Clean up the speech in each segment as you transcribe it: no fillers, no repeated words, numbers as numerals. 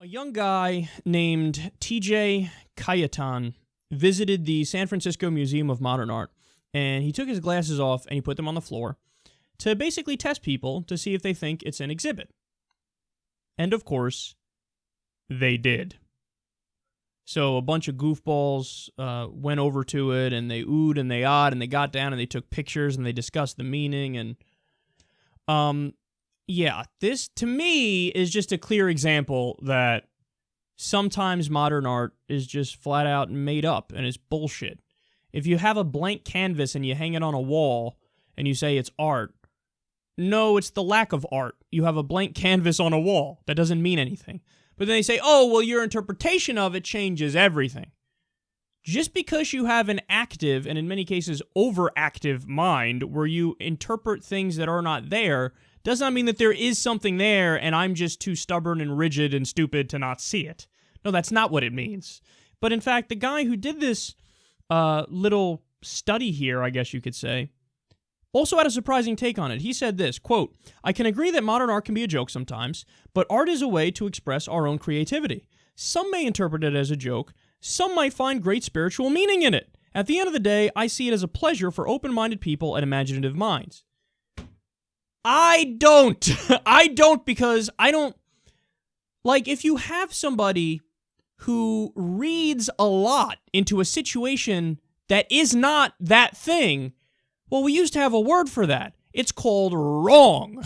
A young guy named TJ Kayetan visited the San Francisco Museum of Modern Art, and he took his glasses off and he put them on the floor to basically test people to see if they think it's an exhibit. And of course, they did. So a bunch of goofballs went over to it, and they oohed and they ahed, and they got down and they took pictures and they discussed the meaning. And yeah, this to me is just a clear example that sometimes modern art is just flat out made up and it's bullshit. If you have a blank canvas and you hang it on a wall and you say it's art, no, it's the lack of art. You have a blank canvas on a wall. That doesn't mean anything. But then they say, oh, well, your interpretation of it changes everything. Just because you have an active, and in many cases overactive mind, where you interpret things that are not there, does not mean that there is something there and I'm just too stubborn and rigid and stupid to not see it. No, that's not what it means. But in fact, the guy who did this little study here, I guess you could say, also had a surprising take on it. He said this, quote, "I can agree that modern art can be a joke sometimes, but art is a way to express our own creativity. Some may interpret it as a joke. Some might find great spiritual meaning in it. At the end of the day, I see it as a pleasure for open-minded people and imaginative minds." I don't. I don't, because I don't... Like, if you have somebody who reads a lot into a situation that is not that thing, well, we used to have a word for that. It's called wrong.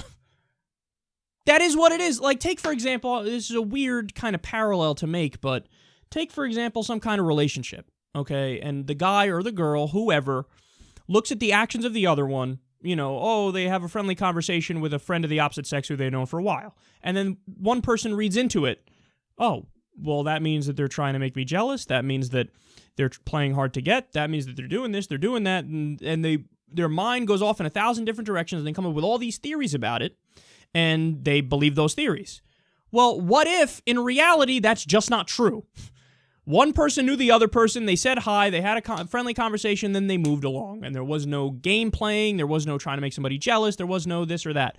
That is what it is. Like, take, for example, this is a weird kind of parallel to make, but take, for example, some kind of relationship, okay? And the guy or the girl, whoever, looks at the actions of the other one. You know, oh, they have a friendly conversation with a friend of the opposite sex who they've known for a while. And then one person reads into it, oh, well, that means that they're trying to make me jealous. That means that they're playing hard to get. That means that they're doing this, they're doing that. And their mind goes off in 1,000 different directions, and they come up with all these theories about it, and they believe those theories. Well, what if, in reality, that's just not true? One person knew the other person, they said hi, they had a friendly conversation, then they moved along, and there was no game playing, there was no trying to make somebody jealous, there was no this or that.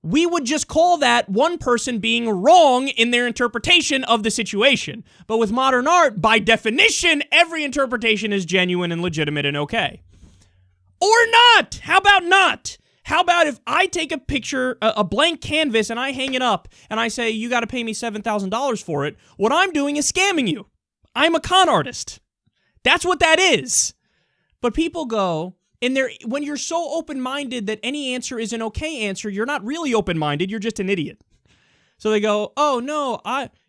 We would just call that one person being wrong in their interpretation of the situation. But with modern art, by definition, every interpretation is genuine and legitimate and okay. Or not! How about not? How about if I take a picture, a blank canvas, and I hang it up, and I say, you gotta pay me $7,000 for it, what I'm doing is scamming you. I'm a con artist. That's what that is. But people go, when you're so open-minded that any answer is an okay answer, you're not really open-minded, you're just an idiot. So they go, oh no,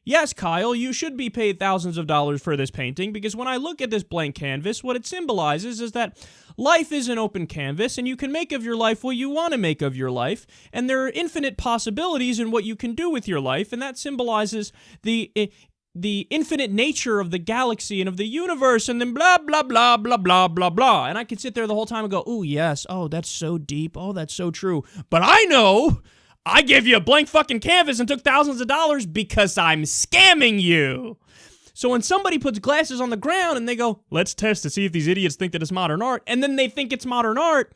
yes, Kyle, you should be paid thousands of dollars for this painting, because when I look at this blank canvas, what it symbolizes is that life is an open canvas, and you can make of your life what you want to make of your life, and there are infinite possibilities in what you can do with your life, and that symbolizes the infinite nature of the galaxy and of the universe, and then blah, blah, blah, blah, blah, blah, blah. And I could sit there the whole time and go, oh, yes, oh, that's so deep, oh, that's so true. But I know I gave you a blank fucking canvas and took thousands of dollars because I'm scamming you. So when somebody puts glasses on the ground and they go, let's test to see if these idiots think that it's modern art, and then they think it's modern art,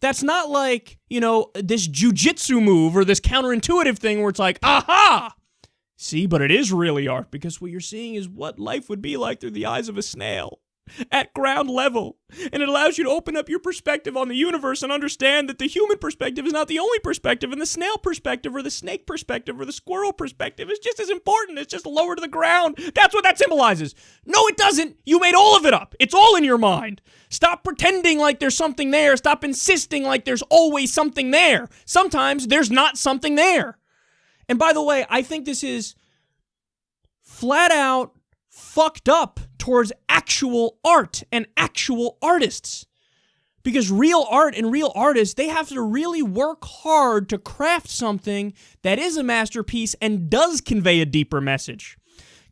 that's not like, you know, this jujitsu move or this counterintuitive thing where it's like, aha! See, but it is really art, because what you're seeing is what life would be like through the eyes of a snail at ground level. And it allows you to open up your perspective on the universe and understand that the human perspective is not the only perspective, and the snail perspective or the snake perspective or the squirrel perspective is just as important. It's just lower to the ground. That's what that symbolizes. No, it doesn't. You made all of it up. It's all in your mind. Stop pretending like there's something there. Stop insisting like there's always something there. Sometimes there's not something there. And by the way, I think this is flat out fucked up towards actual art and actual artists. Because real art and real artists, they have to really work hard to craft something that is a masterpiece and does convey a deeper message.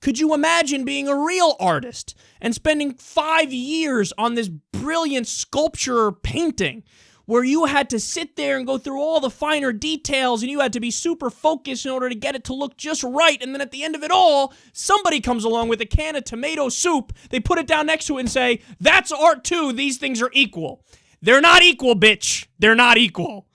Could you imagine being a real artist and spending 5 years on this brilliant sculpture or painting, where you had to sit there and go through all the finer details, and you had to be super focused in order to get it to look just right, and then at the end of it all, somebody comes along with a can of tomato soup, they put it down next to it and say, that's art too, these things are equal. They're not equal, bitch. They're not equal.